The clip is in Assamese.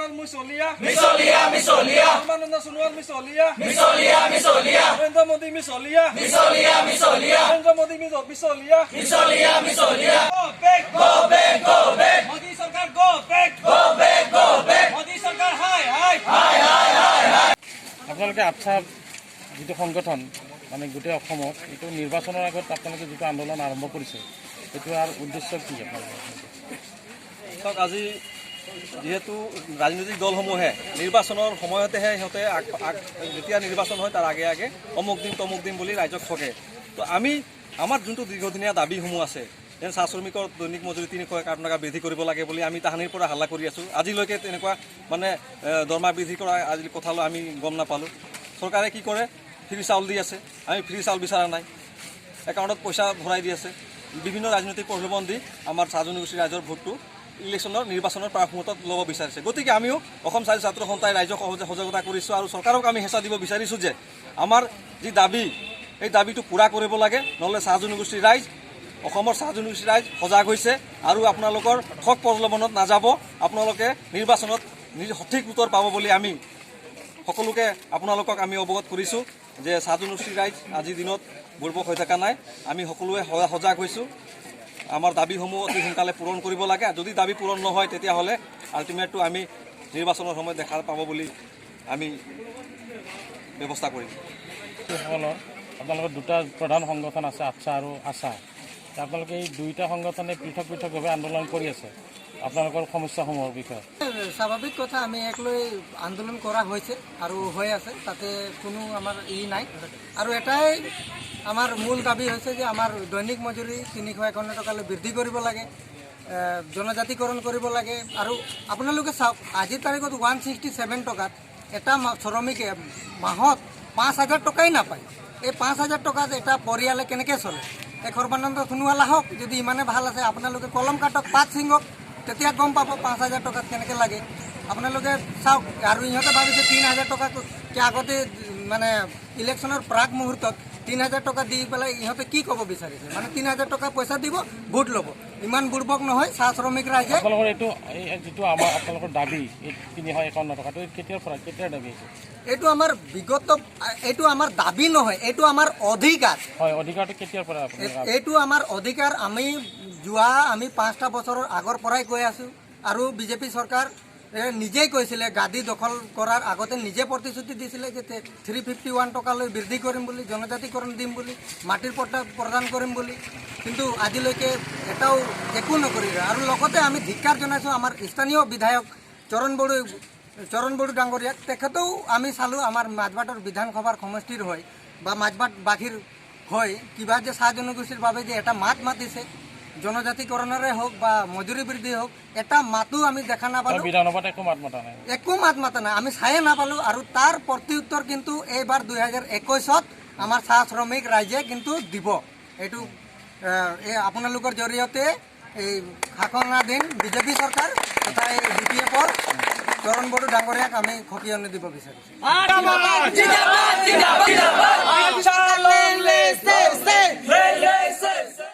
সোণোৱাল মিছলীয়া মিছলীয়া মিছলীয়া ধৰ্মানন্দ সোণোৱাল মিছলীয়া মিছলীয়া মিছলীয়া নৰেন্দ্ৰ মোদী মিছলীয়া মিছলীয়া মিছলীয়া নৰেন্দ্ৰ মোদী মিছলীয়া মিছলীয়া মিছলীয়া Go back, go back go back Modi চৰকাৰ go back, go back go back Modi চৰকাৰ হাই হাই হাই হাই হাই হাই আপোনালোকে আচ্ছা যিটো সংগঠন মানে গোটেই অসমত এইটো নিৰ্বাচনৰ আগত আপোনালোকে যিটো আন্দোলন আৰম্ভ কৰিছে সেইটো আৰু উদ্দেশ্য কি আপোনালোকৰ? আজি যেহেতু ৰাজনৈতিক দলসমূহে নিৰ্বাচনৰ সময়তেহে সিহঁতে যেতিয়া নিৰ্বাচন হয় তাৰ আগে আগে অমুক দিন বুলি ৰাইজক ঠগে। তো আমি আমাৰ যোনটো দীৰ্ঘদিনীয়া দাবীসমূহ আছে যেনে চাহ শ্ৰমিকৰ দৈনিক মজুৰি 351 টকা বৃদ্ধি কৰিব লাগে বুলি আমি তাহানিৰ পৰা হাল্লা কৰি আছোঁ। আজিলৈকে তেনেকুৱা মানে দৰমহা বৃদ্ধি কৰা আজি কথালৈ আমি গম নাপালোঁ। চৰকাৰে কি কৰে, ফ্ৰী চাউল দি আছে, আমি ফ্ৰী চাউল বিচৰা নাই, একাউণ্টত পইচা ভৰাই দি আছে, বিভিন্ন ৰাজনৈতিক প্ৰলোভন দি আমাৰ চাহ জনগোষ্ঠীৰ ৰাইজৰ ভোটটো নিৰ্বাচনৰ প্ৰাথমিকতাত ল'ব বিচাৰিছে। গতিকে আমিও অসম চাহ ছাত্ৰ সন্থাই ৰাইজক সজাগতা কৰিছোঁ আৰু চৰকাৰক আমি হেঁচা দিব বিচাৰিছোঁ যে আমাৰ যি দাবী এই দাবীটো পূৰা কৰিব লাগে, নহ'লে চাহ জনগোষ্ঠীৰ ৰাইজ অসমৰ চাহ জনগোষ্ঠীৰ ৰাইজ সজাগ হৈছে আৰু আপোনালোকৰ ঠগ প্ৰলোভনত নাযাব, আপোনালোকে নিৰ্বাচনত সঠিক উত্তৰ পাব বুলি আমি সকলোকে আপোনালোকক আমি অৱগত কৰিছোঁ যে চাহ জনগোষ্ঠীৰ ৰাইজ আজিৰ দিনত বুৰ্বক হৈ থকা নাই, আমি সকলোৱে সজাগ হৈছোঁ। আমাৰ দাবীসমূহ অতি সোনকালে পূৰণ কৰিব লাগে। যদি দাবী পূৰণ নহয় তেতিয়াহ'লে আল্টিমেটটো আমি নিৰ্বাচনৰ সময়ত দেখা পাব বুলি আমি ব্যৱস্থা কৰিম। আপোনালোকৰ দুটা প্ৰধান সংগঠন আছে, আচ্ছা আৰু আশা। আপোনালোকে এই দুইটা সংগঠনে পৃথক পৃথকভাৱে আন্দোলন কৰি আছে আপোনালোকৰ সমস্যাসমূহৰ বিষয়ে। স্বাভাৱিক কথা, আমি একলৈ আন্দোলন কৰা হৈছে আৰু হৈ আছে, তাতে কোনো আমাৰ নাই। আৰু এটাই আমাৰ মূল দাবী হৈছে যে আমাৰ দৈনিক মজুৰি 351 টকালৈ বৃদ্ধি কৰিব লাগে, জনজাতিকৰণ কৰিব লাগে। আৰু আপোনালোকে চাওক, আজিৰ তাৰিখত 167 টকাত এটা শ্ৰমিকে মাহত 5,000 টকাই নাপায়। এই 5,000 টকাত এটা পৰিয়ালে কেনেকৈ চলে? এই সৰ্বানন্দ সোণোৱাল আহক, যদি ইমানে ভাল আছে আপোনালোকে কলম কাটক, পাত ছিঙক, তেতিয়া গম পাব 5,000 টকাত কেনেকৈ লাগে। আপোনালোকে চাওক, আৰু ইহঁতে ভাবিছে 3,000 টকাকে আগতে মানে ইলেকশ্যনৰ প্ৰাক মুহূৰ্তত 3,000 টকা দি পেলাই ইহঁতে কি ক'ব বিচাৰিছে, মানে 3,000 টকা পইচা দিব, ভোট ল'ব। ইমান বুৰ্বক নহয় চাহ শ্ৰমিক ৰাইজে। আপোনালোকৰ এইটো যিটো আপোনালোকৰ দাবী এই 351 টকাটো কেতিয়াৰ দাবী আছে? এইটো আমাৰ বিগত, এইটো আমাৰ দাবী নহয়, এইটো আমাৰ অধিকাৰ। হয়, অধিকাৰটো কেতিয়াৰ পৰা? এইটো আমাৰ অধিকাৰ। আমি 5টা বছৰৰ আগৰ পৰাই কৈ আছোঁ। আৰু বিজেপি চৰকাৰ নিজেই কৈছিলে, গাদী দখল কৰাৰ আগতে নিজে প্ৰতিশ্ৰুতি দিছিলে যে 351 টকালৈ বৃদ্ধি কৰিম বুলি, জনজাতিকৰণ দিম বুলি, মাটিৰ পট্টা প্ৰদান কৰিম বুলি, কিন্তু আজিলৈকে এটাও একো নকৰিলে। আৰু লগতে আমি ধিক্কাৰ জনাইছোঁ আমাৰ স্থানীয় বিধায়ক চৰণ বড়ো ডাঙৰীয়াক। তেখেতেও আমি চালোঁ আমাৰ মাজবাটৰ বিধানসভাৰ সমষ্টিৰ হয় বা মাজবাট বাঘিৰ হয়, কিবা যে চাহ জনগোষ্ঠীৰ বাবে যে এটা মাত মাতিছে, জনজাতিকৰণৰে হওক বা মজুৰি বৃদ্ধি হওক, এটা মাতো আমি দেখা নাপালোঁ। বিধানসভাত একো মাত মতা নাই, আমি চায়ে নাপালোঁ। আৰু তাৰ প্ৰত্যুত্তৰ কিন্তু এইবাৰ 2021ত আমাৰ চাহ শ্ৰমিক ৰাইজে কিন্তু দিব। এইটো আপোনালোকৰ জৰিয়তে এই শাসনাধীন বিজেপি চৰকাৰ তথা এই BPFৰ চৰণ বড়ো ডাঙৰীয়াক আমি খতিয়ানি দিব বিচাৰিছোঁ।